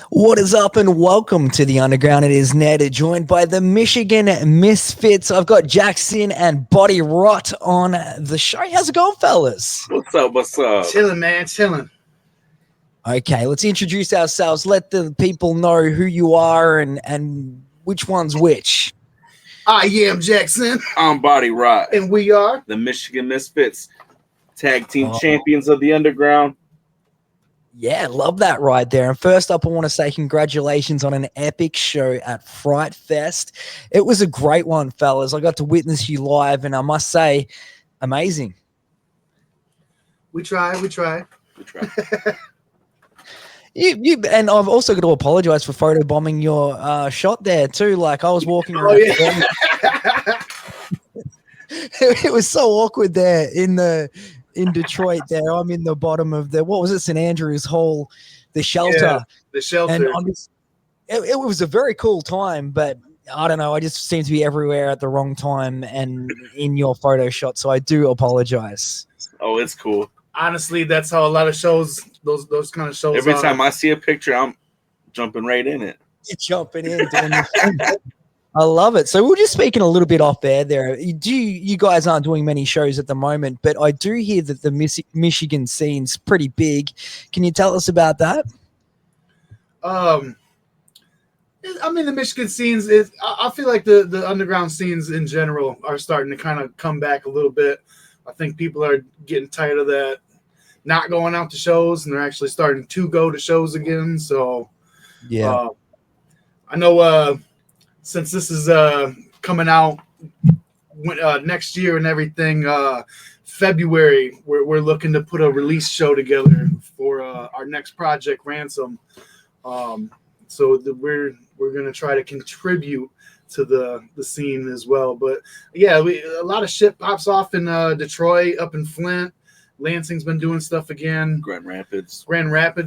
What is up, and welcome to the Underground. It is Ned, joined by the Michigan Misfits. I've got Jackson and Body Rot on the show. How's it going, fellas? What's up? What's up? Chilling, man. Chilling. Okay, let's introduce ourselves. Let the people know who you are and which one's which. I am Jackson, I'm Body Rot, and we are the Michigan Misfits, tag team champions of the Underground. Yeah, love that right there. And first up, I want to say congratulations on an epic show at Fright Fest. It was a great one, fellas. I got to witness you live, and I must say, amazing. We try. You and I've also got to apologize for photobombing your shot there too. Like I was walking around. It was so awkward there in Detroit there. I'm in the bottom of what was it, St. Andrews Hall, the shelter. Yeah, the shelter. And it was a very cool time, but I don't know. I just seem to be everywhere at the wrong time and in your photo shot. So I do apologize. Oh, it's cool. Honestly, that's how a lot of shows, those kind of shows. Every time I see a picture, I'm jumping right in it. You're jumping in. I love it. So we we're just speaking a little bit off air there. You guys aren't doing many shows at the moment, but I do hear that the Michigan scene's pretty big. Can you tell us about that? I mean, the Michigan scenes is. I feel like the underground scenes in general are starting to kind of come back a little bit. I think people are getting tired of that, not going out to shows, and they're actually starting to go to shows again. So, yeah, I know. Since this is coming out next year and everything, February, we're looking to put a release show together for our next project, Ransom. So we're going to try to contribute to the scene as well. But yeah, a lot of shit pops off in Detroit, up in Flint. Lansing's been doing stuff again. Grand Rapids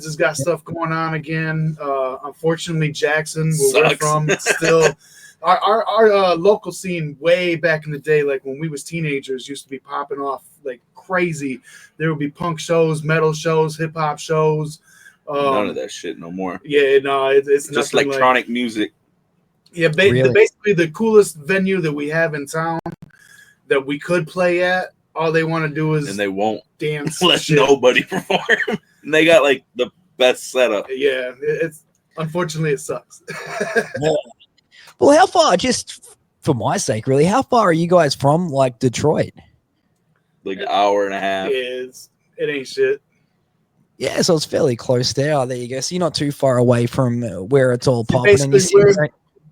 has got stuff going on again. Unfortunately, Jackson, where we're from, still our local scene way back in the day, like when we was teenagers, used to be popping off like crazy. There would be punk shows, metal shows, hip hop shows. None of that shit no more. Yeah, no, it's just electronic music. Yeah, basically the coolest venue that we have in town that we could play at. All they want to do is and they won't dance. Let nobody perform. And they got like the best setup. Yeah, it's unfortunately it sucks. Well, how far? Just for my sake, really, how far are you guys from like Detroit? Like an hour and a half. It ain't shit. Yeah, so it's fairly close there. Oh, there you go. So you're not too far away from where it's all popping. And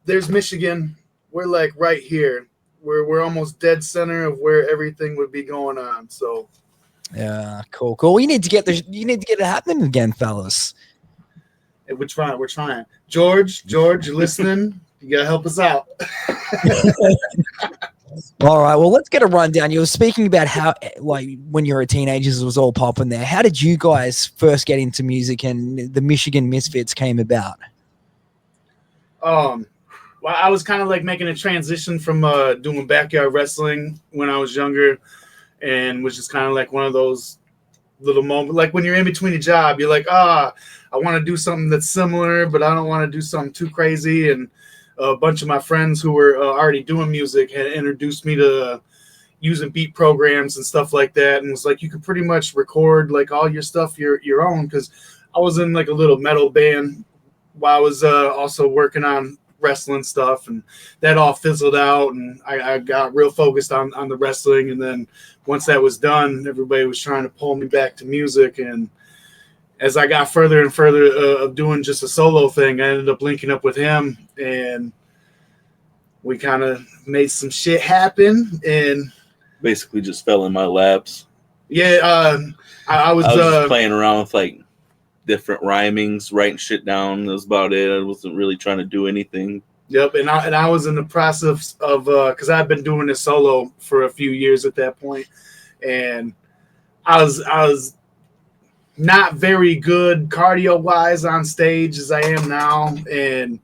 there's Michigan. We're like right here. We're almost dead center of where everything would be going on. So, yeah, cool. You need to get it happening again, fellas. Hey, we're trying. George, you're listening. You gotta help us out. All right. Well, let's get a rundown. You were speaking about how, like, when you were teenagers, it was all popping there. How did you guys first get into music and the Michigan Misfits came about? Well, I was kind of like making a transition from doing backyard wrestling when I was younger, and was just kind of like one of those little moments. Like when you're in between a job, you're like, I want to do something that's similar, but I don't want to do something too crazy. And a bunch of my friends who were already doing music had introduced me to using beat programs and stuff like that, and was like, you could pretty much record like all your stuff your own, because I was in like a little metal band while I was also working on wrestling stuff, and that all fizzled out, and I got real focused on the wrestling. And then once that was done, everybody was trying to pull me back to music, and as I got further and further of doing just a solo thing, I ended up linking up with him, and we kind of made some shit happen, and basically just fell in my laps. Yeah, I was just playing around with like different rhymings, writing shit down. That was about it. I wasn't really trying to do anything. Yep, and I was in the process of because I've been doing this solo for a few years at that point, and I was not very good cardio wise on stage as I am now, and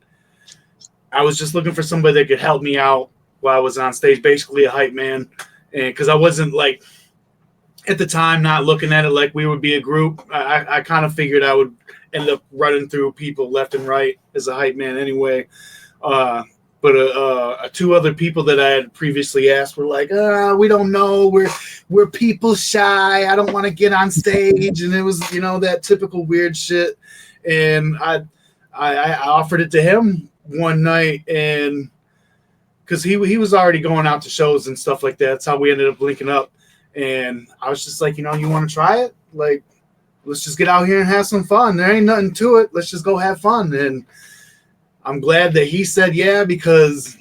I was just looking for somebody that could help me out while I was on stage, basically a hype man, and because I wasn't like at the time not looking at it like we would be a group. I kind of figured I would ended up running through people left and right as a hype man anyway. But two other people that I had previously asked were like, we don't know. We're people shy. I don't want to get on stage. And it was, that typical weird shit. And I offered it to him one night, and because he was already going out to shows and stuff like that. That's how we ended up linking up. And I was just like, you want to try it? Like, let's just get out here and have some fun. There ain't nothing to it. Let's just go have fun. And I'm glad that he said yeah, because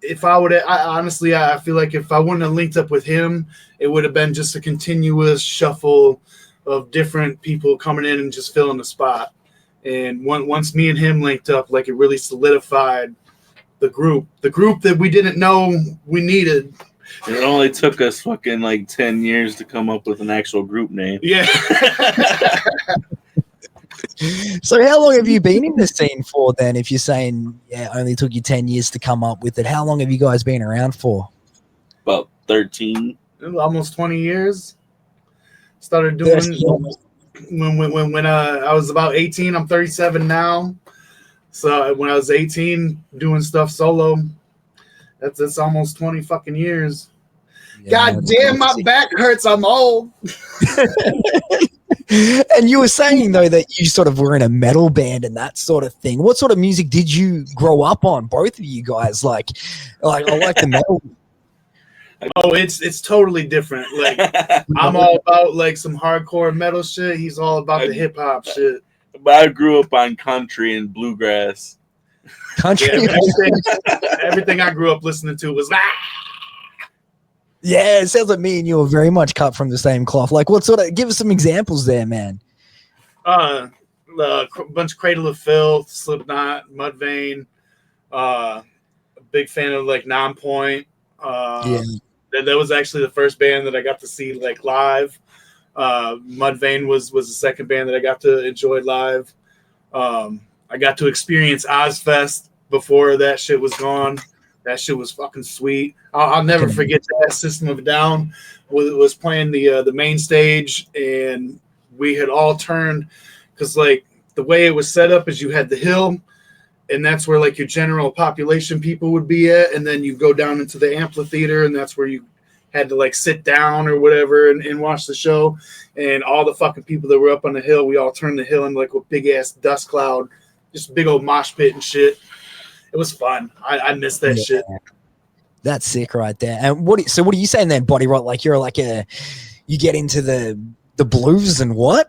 if I would, honestly, I feel like if I wouldn't have linked up with him, it would have been just a continuous shuffle of different people coming in and just filling the spot. And once me and him linked up, like, it really solidified the group that we didn't know we needed. It only took us fucking like 10 years to come up with an actual group name. Yeah. So how long have you been in the scene for then? If you're saying, yeah, it only took you 10 years to come up with it, how long have you guys been around for? About 13. Almost 20 years. Started doing when I was about 18. I'm 37 now. So when I was 18 doing stuff solo, that's almost 20 fucking years. Yeah, God damn, my back hurts. I'm old. And you were saying, though, that you sort of were in a metal band and that sort of thing. What sort of music did you grow up on, both of you guys? Like I like the metal. Oh, it's totally different. Like, I'm all about like some hardcore metal shit. He's all about the hip hop shit. But I grew up on country and bluegrass. Country? Yeah, everything I grew up listening to was Yeah, it sounds like me and you are very much cut from the same cloth. Like, what sort of? Give us some examples there, man. A bunch of Cradle of Filth, Slipknot, Mudvayne. A big fan of like Nonpoint. That was actually the first band that I got to see like live. Mudvayne was the second band that I got to enjoy live. I got to experience Ozfest before that shit was gone. That shit was fucking sweet. I'll never forget that. System of a Down was playing the main stage, and we had all turned because like the way it was set up is you had the hill, and that's where like your general population people would be at, and then you go down into the amphitheater, and that's where you had to like sit down or whatever and watch the show. And all the fucking people that were up on the hill, we all turned the hill into like a big ass dust cloud, just a big old mosh pit and shit. It was fun. I miss that shit. That's sick right there. And what are you saying then, Body Rot? Like you get into the blues and what?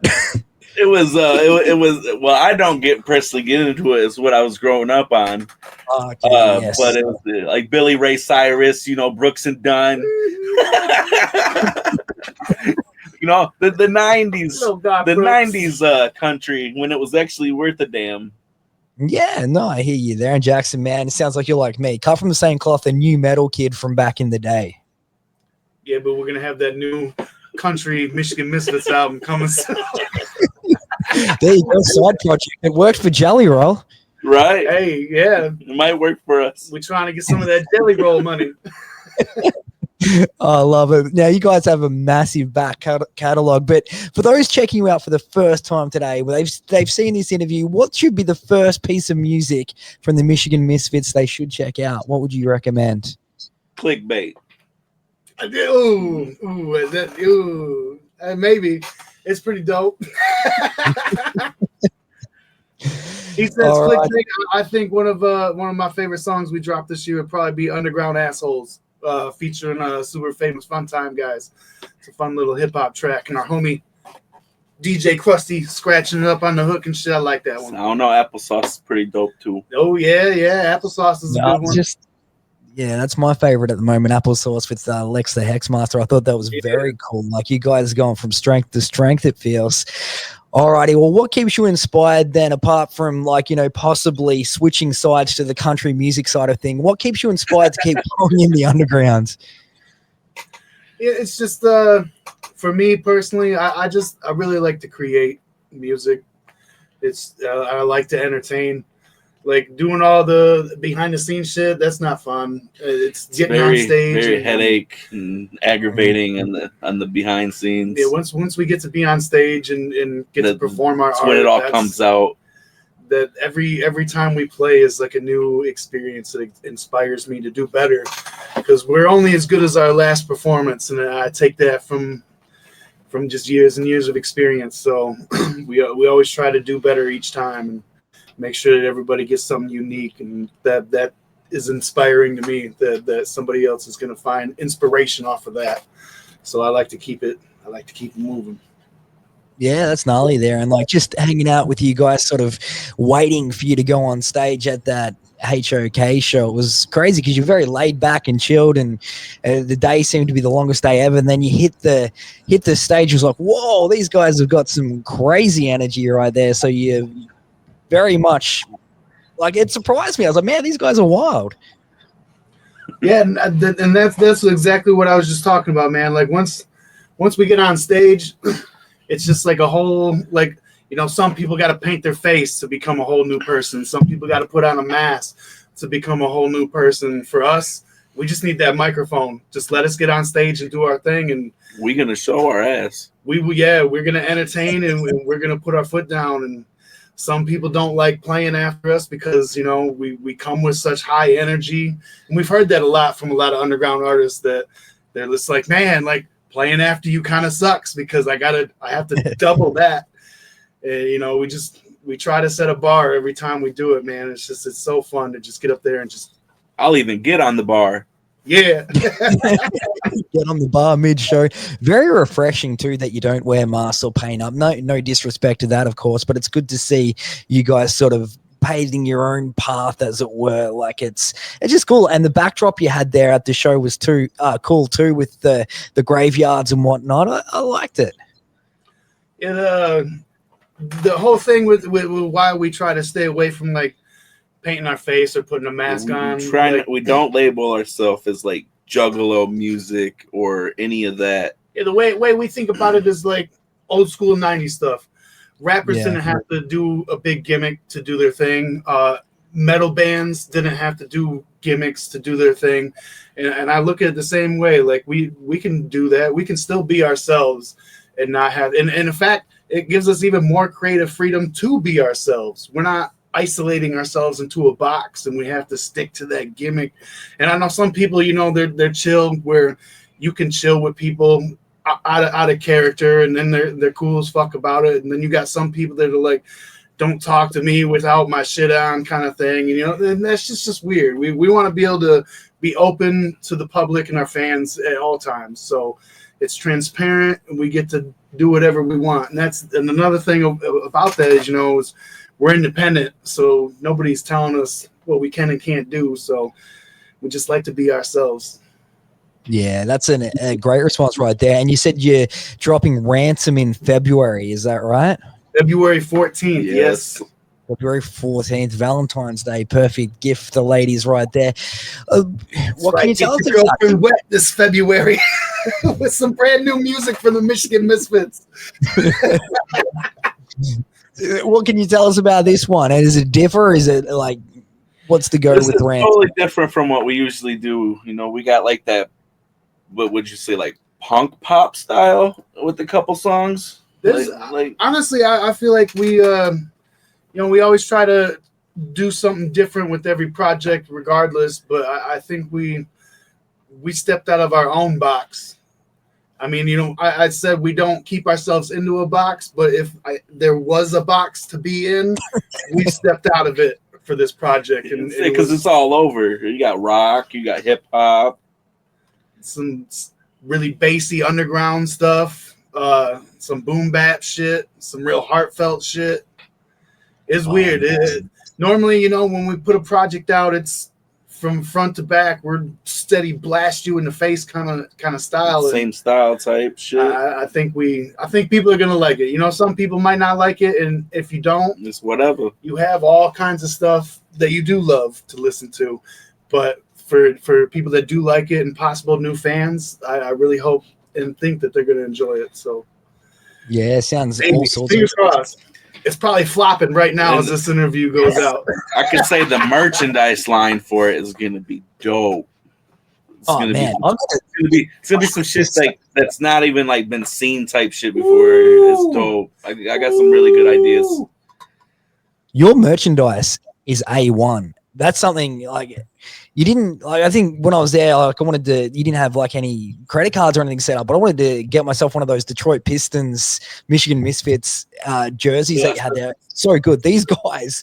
It was well, I don't personally get into it. It's what I was growing up on. Okay, yes. But it was like Billy Ray Cyrus, Brooks and Dunn. The 90s, the 90s country when it was actually worth a damn. Yeah, no, I hear you there. And Jackson, man, it sounds like you're like me. Cut from the same cloth, a new metal kid from back in the day. Yeah, but we're going to have that new country Michigan Misfits album coming soon. There you go, side project. It worked for Jelly Roll. Right. Hey, yeah. It might work for us. We're trying to get some of that Jelly Roll money. I love it. Now, you guys have a massive back catalog, but for those checking you out for the first time today, they've seen this interview, what should be the first piece of music from the Michigan Misfits they should check out? What would you recommend? Clickbait. Maybe. It's pretty dope. He says clickbait. Right. I think one of my favorite songs we dropped this year would probably be Underground Assholes. Featuring super famous Fun Time guys. It's a fun little hip hop track, and our homie DJ Krusty scratching it up on the hook and shit. I like that one. I don't know, Applesauce is pretty dope too. Oh yeah, Applesauce is a good one. Yeah, that's my favorite at the moment. Applesauce with Lex the Hexmaster. I thought that was very cool. Like you guys are going from strength to strength, it feels. Alrighty, well, what keeps you inspired then, apart from possibly switching sides to the country music side of thing? What keeps you inspired to keep going in the underground? It's just for me personally, I really like to create music. It's I like to entertain. Like doing all the behind the scenes shit, that's not fun. It's getting on stage, very headache and aggravating, on the behind scenes. Yeah, once we get to be on stage and get to perform our art, when it all comes out. That every time we play is like a new experience that inspires me to do better, because we're only as good as our last performance, and I take that from just years and years of experience. So we always try to do better each time and make sure that everybody gets something unique, and that is inspiring to me, that somebody else is going to find inspiration off of that. So I like to keep it moving. Yeah, that's gnarly there. And like just hanging out with you guys, sort of waiting for you to go on stage at that HOK show. It was crazy because you're very laid back and chilled, and the day seemed to be the longest day ever. And then you hit the stage. It was like, whoa, these guys have got some crazy energy right there. So you very much, like, it surprised me. I was like, man, these guys are wild. Yeah, and that's exactly what I was just talking about, man. Like once we get on stage, it's just like a whole, like, you know, some people got to paint their face to become a whole new person. Some people got to put on a mask to become a whole new person. For us, we just need that microphone. Just let us get on stage and do our thing, and we're gonna show our ass. We're gonna entertain, and we're gonna put our foot down. And some people don't like playing after us because, you know, we come with such high energy, and we've heard that a lot from a lot of underground artists, that they're just like, man, like, playing after you kind of sucks because I have to double that. And, you know, we try to set a bar every time we do it, man. It's so fun to just get up there and just. I'll even get on the bar. Yeah. Get on the bar mid-show. Very refreshing too that you don't wear masks or paint up. No disrespect to that, of course, but it's good to see you guys sort of paving your own path, as it were. Like it's just cool. And the backdrop you had there at the show was too cool too, with the graveyards and whatnot. I liked it. Yeah, the whole thing with why we try to stay away from like painting our face or putting a mask on. We don't label ourselves as like juggalo music or any of that. Yeah, the way we think about it is like old school 90s stuff. Rappers didn't have to do a big gimmick to do their thing. Metal bands didn't have to do gimmicks to do their thing. And I look at it the same way. Like we can do that. We can still be ourselves and not have. And in fact, it gives us even more creative freedom to be ourselves. We're not isolating ourselves into a box and we have to stick to that gimmick. And I know some people, you know, they're chill, where you can chill with people out of character, and then they're cool as fuck about it. And then you got some people that are like, don't talk to me without my shit on, kind of thing. And, you know, and that's just weird. We want to be able to be open to the public and our fans at all times. So it's transparent and we get to do whatever we want. And another thing about that is, you know, is we're independent. So nobody's telling us what we can and can't do. So we just like to be ourselves. Yeah, that's a great response right there. And you said you're dropping Ransom in February. Is that right? February 14th, yes. February 14th, Valentine's Day. Perfect gift for the ladies right there. What can you tell us about girlfriend wet this February with some brand new music from the Michigan Misfits? What can you tell us about this one? And is it differ? Is it like, what's the go with Ransom? Totally different from what we usually do. You know, we got like that, what would you say, like punk pop style with a couple songs? Honestly, I feel like we, we always try to do something different with every project regardless, but I think we stepped out of our own box. I mean, you know, I said we don't keep ourselves into a box, but if there was a box to be in, we stepped out of it for this project. And because it's all over. You got rock, you got hip hop, some really bassy underground stuff, some boom bap shit, some real heartfelt shit. It's weird. Normally, you know, when we put a project out, it's from front to back. We're steady blast you in the face kind of style. Same style type shit. I think people are gonna like it. You know, some people might not like it, and if you don't, it's whatever. You have all kinds of stuff that you do love to listen to, but for people that do like it and possible new fans, I really hope and think that they're gonna enjoy it. So yeah, sounds all sorts. Fingers crossed. It's probably flopping right now as this interview goes out. I could say the merchandise line for it is gonna be dope. It's gonna be some shit like that's not even like been seen type shit before. It's dope. I got some really good ideas. Your merchandise is A1. That's something like you didn't like. I think when I was there, like I wanted to. You didn't have like any credit cards or anything set up, but I wanted to get myself one of those Detroit Pistons, Michigan Misfits jerseys that you had there. So good. These guys.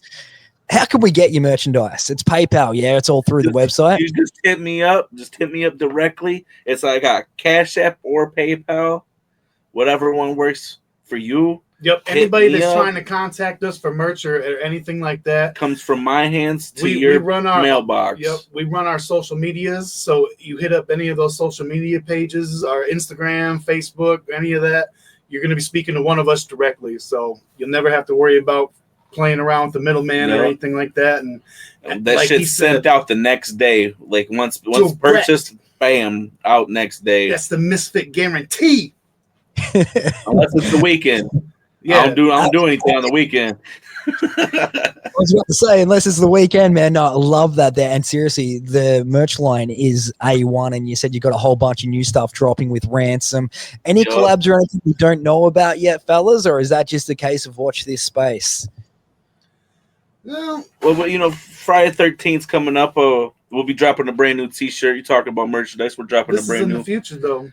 How can we get your merchandise? It's PayPal. Yeah, it's all through the website. You just hit me up. Just hit me up directly. It's like a Cash App or PayPal, whatever one works for you. Yep. Anybody that's trying to contact us for merch or anything like that comes from my hands to your mailbox. Yep. We run our social medias. So you hit up any of those social media pages, our Instagram, Facebook, any of that, you're going to be speaking to one of us directly. So you'll never have to worry about playing around with the middleman or anything like that. And that like shit's sent out the next day. Like once purchased, bam, out next day. That's the Misfit guarantee. Unless it's the weekend. Yeah, I don't do anything on the weekend. I was about to say, unless it's the weekend, man. No, I love that there. And seriously, the merch line is A1. And you said you got a whole bunch of new stuff dropping with Ransom. Any collabs or anything you don't know about yet, fellas? Or is that just a case of watch this space? Well, Friday 13th's coming up. We'll be dropping a brand new T-shirt. You're talking about merchandise. We're dropping a brand new. This is in the future, though.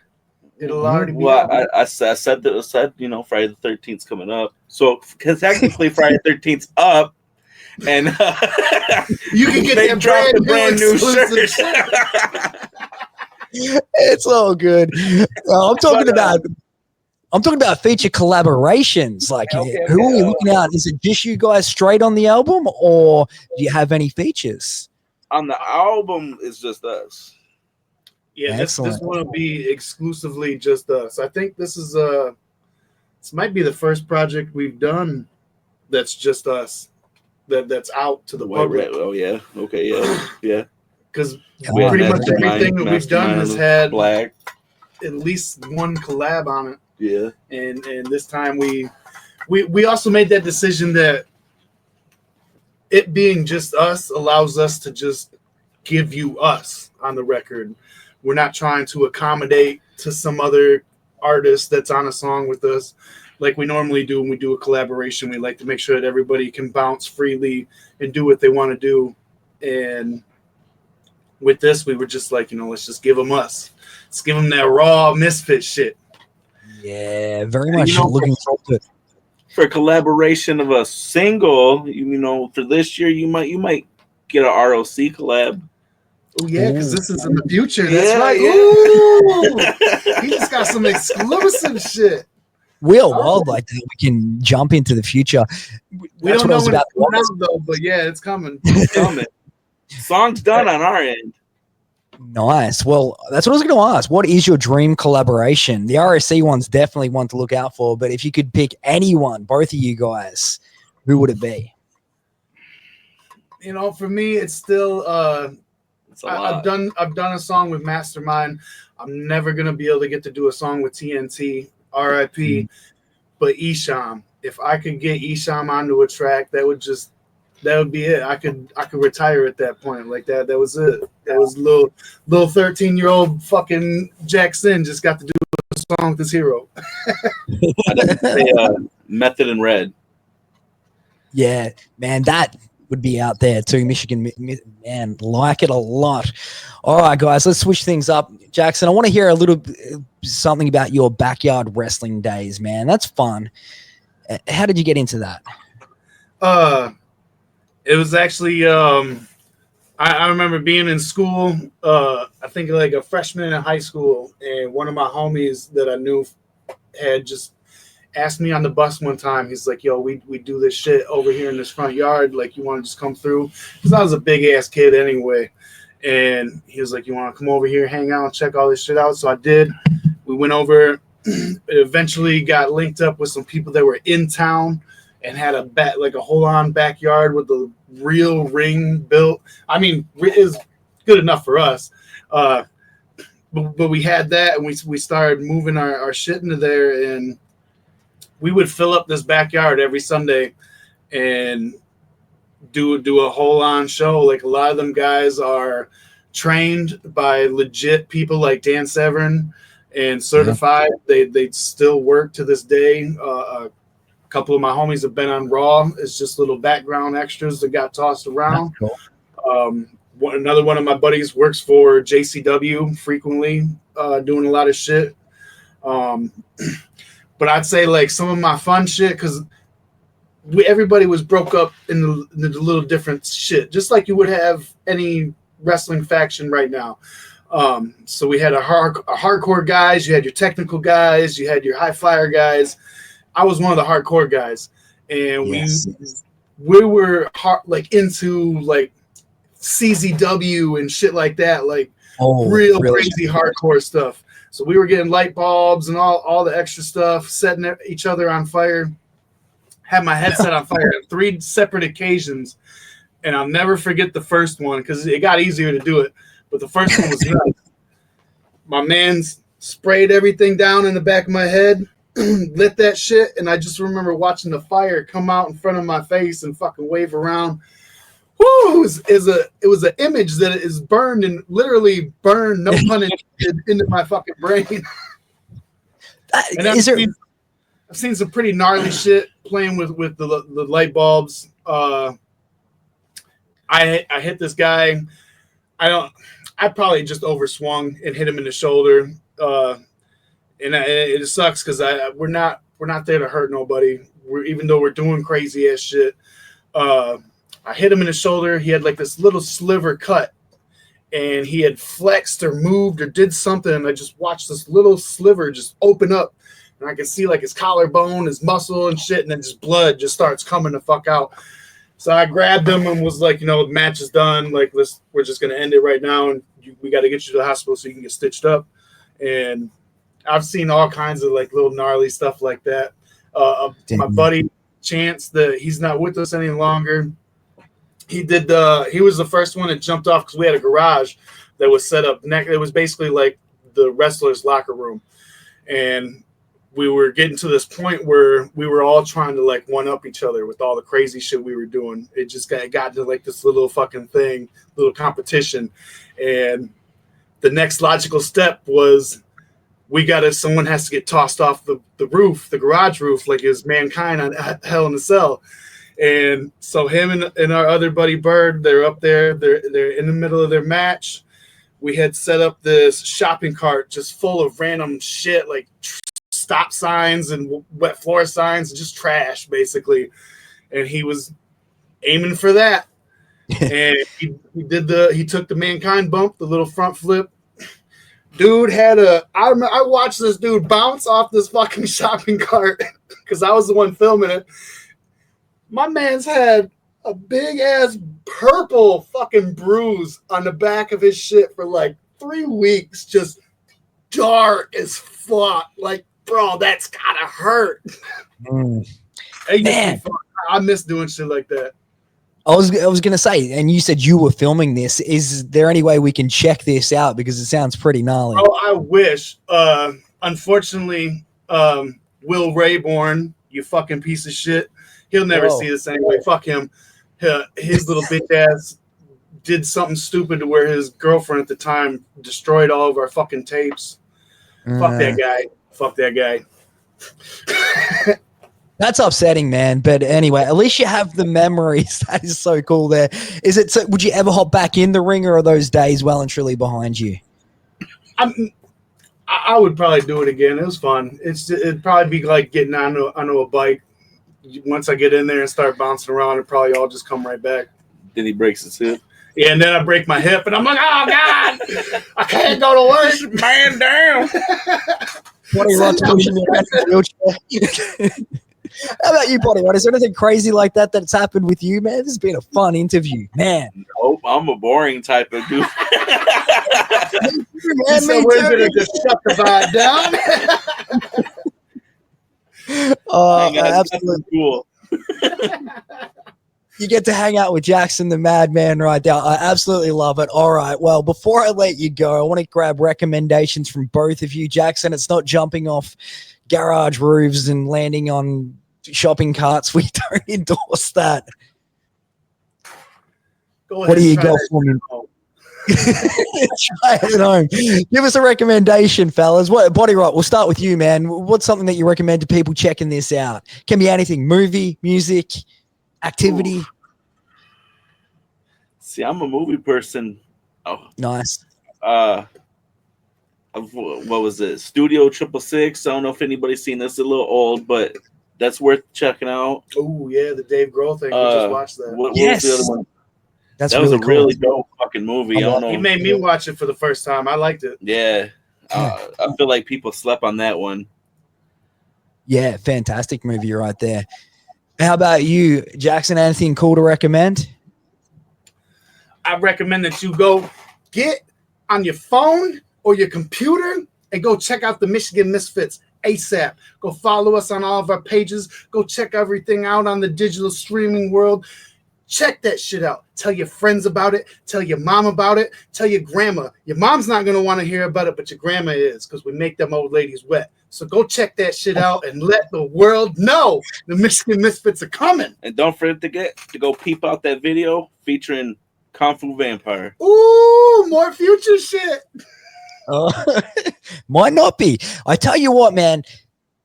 It'll already be. Well, I said Friday the 13th's coming up. So because technically Friday the 13th's up, and you can get that brand new shirt. It's all good. I'm talking about feature collaborations. Like, who are you looking at? Is it just you guys straight on the album, or do you have any features? On the album, it's just us. Yeah, this one will be exclusively just us. I think this might be the first project we've done that's just us. That's out to the public. Oh yeah, okay, yeah. Because pretty much everything that we've done has had at least one collab on it. Yeah, and this time we also made that decision that it being just us allows us to just give you us on the record. We're not trying to accommodate to some other artist that's on a song with us like we normally do when we do a collaboration. We like to make sure that everybody can bounce freely and do what they want to do. And with this, we were just like, let's just give them us. Let's give them that raw Misfit shit. Yeah, very much looking forward to it. For collaboration of a single, for this year, you might get a ROC collab. Oh yeah, because this is in the future. That's right. Yeah. Ooh, he just got some exclusive shit. Well, like that, we can jump into the future. We don't know when it's coming out, though, but yeah, it's coming. It's coming. Song's done on our end. Nice. Well, that's what I was going to ask. What is your dream collaboration? The RSC one's definitely one to look out for, but if you could pick anyone, both of you guys, who would it be? For me, it's still I've done a song with Mastermind. I'm never gonna be able to get to do a song with TNT, RIP. But Isham, if I could get Isham onto a track, that would be it. I could retire at that point. Like that was it. That was little 13-year-old fucking Jackson just got to do a song with this hero. I'd say Method and Red. Yeah, man, that would be out there too. Michigan, man, like it a lot. All right, guys, let's switch things up. Jackson, I want to hear a little something about your backyard wrestling days, man. That's fun. How did you get into that? It was actually I remember being in school. I think like a freshman in high school, and one of my homies that I knew had just asked me on the bus one time. He's like, yo, we do this shit over here in this front yard. Like, you want to just come through? Because I was a big ass kid anyway. And he was like, you want to come over here, hang out, and check all this shit out? So I did. We went over. It eventually got linked up with some people that were in town and had a whole on backyard with the real ring built. I mean, it was good enough for us. But we had that, and we started moving our shit into there, and we would fill up this backyard every Sunday and do a whole on show. Like a lot of them guys are trained by legit people like Dan Severn and certified. They still work to this day. A couple of my homies have been on Raw. It's just little background extras that got tossed around. Cool. Another one of my buddies works for JCW frequently, doing a lot of shit. But I'd say like some of my fun shit, because everybody was broke up in the little different shit, just like you would have any wrestling faction right now. So we had a hardcore guys, you had your technical guys, you had your high flyer guys. I was one of the hardcore guys, and we were like into like CZW and shit like that, like real crazy hardcore stuff. So we were getting light bulbs and all the extra stuff, setting each other on fire. Had my headset on fire on 3 separate occasions, and I'll never forget the first one because it got easier to do it. But the first one was nuts. My man's sprayed everything down in the back of my head, lit that shit, and I just remember watching the fire come out in front of my face and fucking wave around. Woo! It was an image that is burned and literally burned, no pun intended, into my fucking brain. And I've seen some pretty gnarly shit playing with the light bulbs. I hit this guy. I probably just overswung and hit him in the shoulder. And it sucks because we're not there to hurt nobody. Even though we're doing crazy ass shit. I hit him in the shoulder. He had like this little sliver cut, and he had flexed or moved or did something. And I just watched this little sliver just open up, and I could see like his collarbone, his muscle and shit. And then just blood just starts coming the fuck out. So I grabbed him and was like, the match is done. Like, we're just going to end it right now. And we got to get you to the hospital so you can get stitched up. And I've seen all kinds of like little gnarly stuff like that. My buddy Chance, he's not with us any longer. He was the first one that jumped off because we had a garage that was set up. It was basically like the wrestler's locker room. And we were getting to this point where we were all trying to like one up each other with all the crazy shit we were doing. It just got to like this little fucking thing, little competition. And the next logical step was someone has to get tossed off the roof, the garage roof, like it was Mankind on Hell in a Cell. And so him and our other buddy Bird, they're up there. They're in the middle of their match. We had set up this shopping cart just full of random shit, like stop signs and wet floor signs, and just trash, basically. And he was aiming for that. And he took the Mankind bump, the little front flip. Dude I watched this dude bounce off this fucking shopping cart because I was the one filming it. My man's had a big ass purple fucking bruise on the back of his shit for like 3 weeks, just dark as fuck. Like, bro, that's gotta hurt. Man, I miss doing shit like that. I was gonna say, and you said you were filming this. Is there any way we can check this out because it sounds pretty gnarly? Oh, I wish. Unfortunately, Will Rayborn, you fucking piece of shit. He'll never see this anyway. Fuck him. His little bitch ass did something stupid to where his girlfriend at the time destroyed all of our fucking tapes. Fuck that guy. Fuck that guy. That's upsetting, man. But anyway, at least you have the memories. That is so cool there. Would you ever hop back in the ring, or are those days well and truly behind you? I would probably do it again. It was fun. It'd probably be like getting onto a bike. Once I get in there and start bouncing around, it'd probably all just come right back. Then he breaks his hip. Yeah, and then I break my hip, and I'm like, oh, God, I can't go to work. Man down. Buddy Rod's pushing me around in a wheelchair. How about you, Buddy Rod? Is there anything crazy like that's happened with you, man? This has been a fun interview, man. Nope, I'm a boring type of dude. Man, so we're going to just shut the vibe down. Absolutely cool. You get to hang out with Jackson the Madman right now. I absolutely love it. All right. Well, before I let you go, I want to grab recommendations from both of you. Jackson, it's not jumping off garage roofs and landing on shopping carts. We don't endorse that. What do you got for me? Try it at home. Give us a recommendation, fellas. What Body Rot? We'll start with you, man. What's something that you recommend to people checking this out? Can be anything: movie, music, activity. Ooh. See, I'm a movie person. Oh, nice. What was it? Studio 666. I don't know if anybody's seen this. It's a little old, but that's worth checking out. Oh yeah, the Dave Grohl thing. We just watched that. What was the other one? That was a really dope fucking movie. I don't know. He made me watch it for the first time. I liked it. Yeah. I feel like people slept on that one. Yeah, fantastic movie right there. How about you, Jackson? Anything cool to recommend? I recommend that you go get on your phone or your computer and go check out the Michigan Misfits ASAP. Go follow us on all of our pages. Go check everything out on the digital streaming world. Check that shit out. Tell your friends about it. Tell your mom about it. Tell your grandma. Your mom's not going to want to hear about it, but your grandma is, because we make them old ladies wet. So go check that shit out and let the world know the Michigan Misfits are coming. And don't forget to go peep out that video featuring Kung Fu Vampire. Ooh, more future shit. Might not be. I tell you what, man,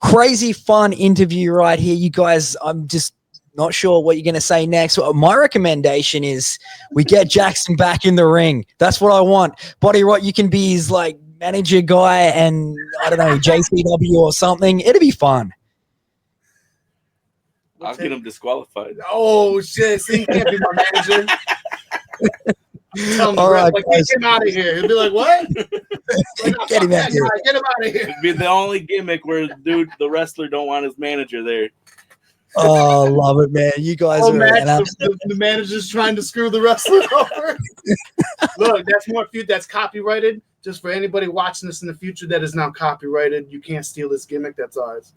crazy fun interview right here. You guys, I'm just not sure what you're going to say next. My recommendation is we get Jackson back in the ring. That's what I want. Body Rot, you can be his like manager guy and I don't know, JCW or something. It'll be fun. I'll get him disqualified. Oh shit! See, he can't be my manager. Tell him, right, like, get him out of here. He'll be like, "What? Like, get him out of here. Get him out of here." It'd be the only gimmick where the wrestler don't want his manager there. Oh, love it, man! You guys are the manager's trying to screw the wrestler over. Look, that's more feud. That's copyrighted. Just for anybody watching this in the future, that is now copyrighted. You can't steal this gimmick. That's ours.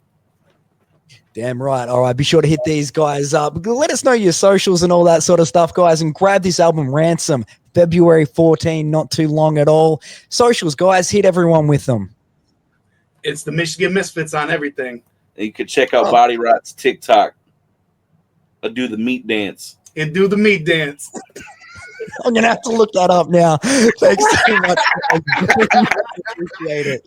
Damn right. All right. Be sure to hit these guys up. Let us know your socials and all that sort of stuff, guys, and grab this album, Ransom, February 14, not too long at all. Socials, guys, hit everyone with them. It's the Michigan Misfits on everything. And you can check out Body Rot's TikTok. I'll do the meat dance. And do the meat dance. I'm going to have to look that up now. Thanks so much. Appreciate it.